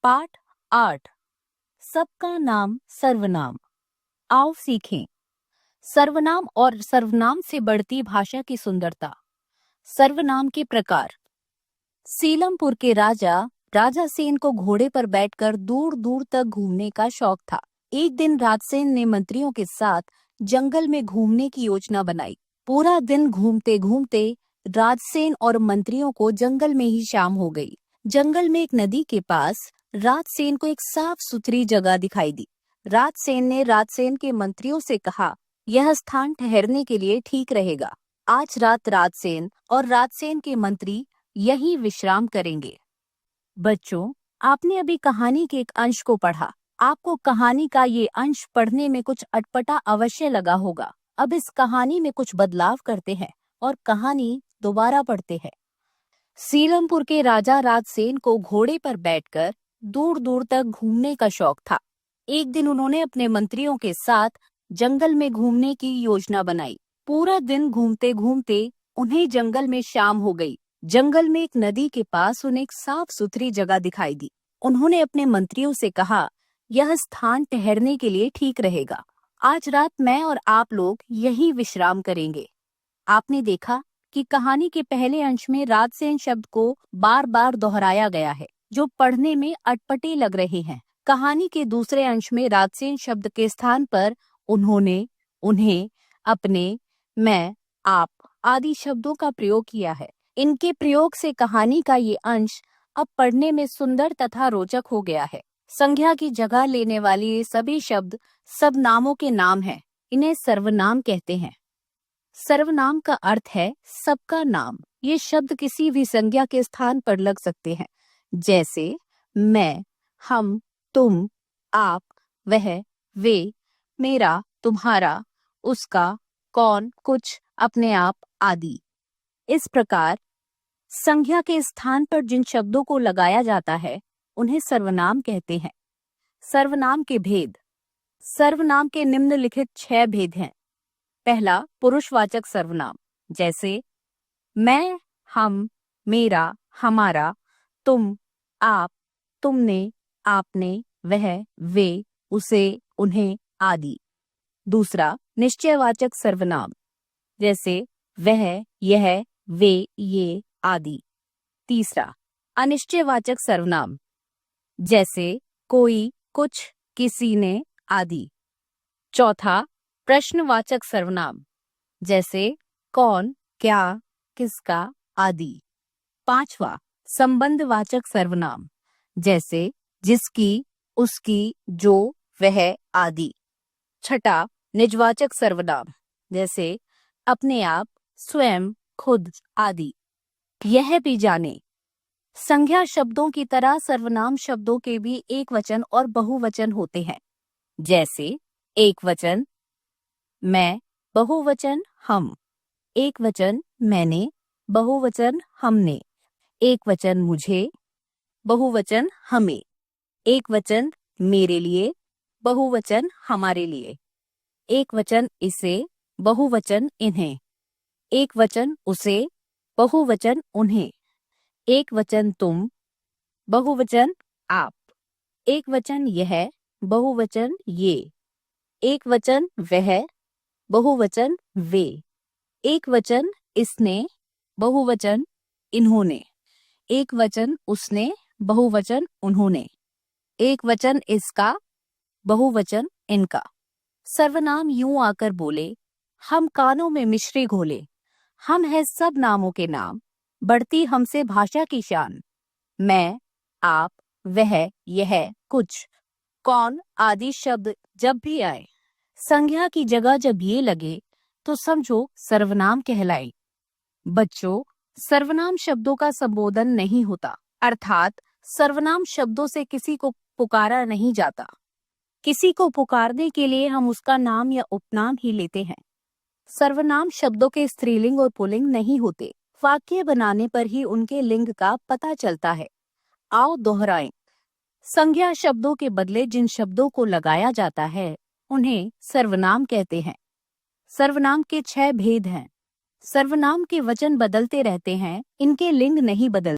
पाठ 8। सबका नाम सर्वनाम। आओ सीखें। सर्वनाम और सर्वनाम से बढ़ती भाषा की सुंदरता। सर्वनाम के प्रकार। सीलमपुर के राजा सेन को घोड़े पर बैठकर दूर दूर तक घूमने का शौक था। एक दिन राजसेन ने मंत्रियों के साथ जंगल में घूमने की योजना बनाई। पूरा दिन घूमते घूमते राजसेन और मंत्रियों को जंगल में ही शाम हो गई। जंगल में एक नदी के पास राजसेन को एक साफ सुथरी जगह दिखाई दी। राजसेन ने राजसेन के मंत्रियों से कहा, यह स्थान ठहरने के लिए ठीक रहेगा। आज रात राजसेन और राजसेन के मंत्री यही विश्राम करेंगे। बच्चों, आपने अभी कहानी के एक अंश को पढ़ा। आपको कहानी का ये अंश पढ़ने में कुछ अटपटा अवश्य लगा होगा। अब इस कहानी में कुछ बदलाव करते हैं और कहानी दोबारा पढ़ते हैं। सीलमपुर के राजा राजसेन को घोड़े पर बैठकर दूर दूर तक घूमने का शौक था। एक दिन उन्होंने अपने मंत्रियों के साथ जंगल में घूमने की योजना बनाई। पूरा दिन घूमते घूमते उन्हें जंगल में शाम हो गई। जंगल में एक नदी के पास उन्हें एक साफ सुथरी जगह दिखाई दी। उन्होंने अपने मंत्रियों से कहा, यह स्थान ठहरने के लिए ठीक रहेगा। आज रात मैं और आप लोग यही विश्राम करेंगे। आपने देखा कि कहानी के पहले अंश में राजसेन शब्द को बार बार दोहराया गया है, जो पढ़ने में अटपटे लग रहे हैं। कहानी के दूसरे अंश में राजसेन शब्द के स्थान पर उन्होंने, उन्हें, अपने, मैं, आप आदि शब्दों का प्रयोग किया है। इनके प्रयोग से कहानी का ये अंश अब पढ़ने में सुंदर तथा रोचक हो गया है। संज्ञा की जगह लेने वाले ये सभी शब्द सब नामों के नाम हैं। इन्हें सर्वनाम कहते हैं। सर्वनाम का अर्थ है सबका नाम। ये शब्द किसी भी संज्ञा के स्थान पर लग सकते हैं, जैसे मैं, हम, तुम, आप, वह, वे, मेरा, तुम्हारा, उसका, कौन, कुछ, अपने आप आदि। इस प्रकार संज्ञा के स्थान पर जिन शब्दों को लगाया जाता है उन्हें सर्वनाम कहते हैं। सर्वनाम के भेद। सर्वनाम के निम्नलिखित 6 भेद हैं। पहला, पुरुषवाचक सर्वनाम, जैसे मैं, हम, मेरा, हमारा, तुम, आप, तुमने, आपने, वह, वे, उसे, उन्हें आदि। दूसरा, निश्चयवाचक सर्वनाम, जैसे वह, यह, वे, ये आदि। तीसरा, अनिश्चयवाचक सर्वनाम, जैसे कोई, कुछ, किसी ने आदि। चौथा, प्रश्नवाचक सर्वनाम, जैसे कौन, क्या, किसका आदि। पांचवा, संबंधवाचक सर्वनाम, जैसे जिसकी, उसकी, जो, वह आदि। छठा, निजवाचक सर्वनाम, जैसे अपने आप, स्वयं, खुद आदि। यह भी जाने, संज्ञा शब्दों की तरह सर्वनाम शब्दों के भी एक वचन और बहुवचन होते हैं, जैसे एक वचन मैं, बहुवचन हम, एक वचन मैंने, बहुवचन हमने, एक वचन मुझे, बहुवचन हमें, एक वचन मेरे लिए, बहुवचन हमारे लिए, एक वचन इसे, बहुवचन इन्हें, एक वचन उसे, बहुवचन उन्हें, एक वचन तुम, बहुवचन आप, एक वचन यह, बहुवचन ये, एक वचन वह, बहुवचन वे, एक वचन इसने, बहुवचन इन्होंने, एक वचन उसने, बहुवचन उन्होंने, एक वचन इसका, बहुवचन इनका। सर्वनाम यूं आकर बोले, हम कानों में मिश्री घोले। हम है सब नामों के नाम, बढ़ती हमसे भाषा की शान। मैं, आप, वह, यह, कुछ, कौन आदि शब्द जब भी आए, संज्ञा की जगह जब ये लगे तो समझो सर्वनाम कहलाए। बच्चों, सर्वनाम शब्दों का संबोधन नहीं होता, अर्थात सर्वनाम शब्दों से किसी को पुकारा नहीं जाता। किसी को पुकारने के लिए हम उसका नाम या उपनाम ही लेते हैं। सर्वनाम शब्दों के स्त्रीलिंग और पुल्लिंग नहीं होते। वाक्य बनाने पर ही उनके लिंग का पता चलता है। आओ दोहराएं। संज्ञा शब्दों के बदले जिन शब्दों को लगाया जाता है उन्हें सर्वनाम कहते हैं। सर्वनाम के 6 भेद हैं। सर्वनाम के वचन बदलते रहते हैं, इनके लिंग नहीं बदलते।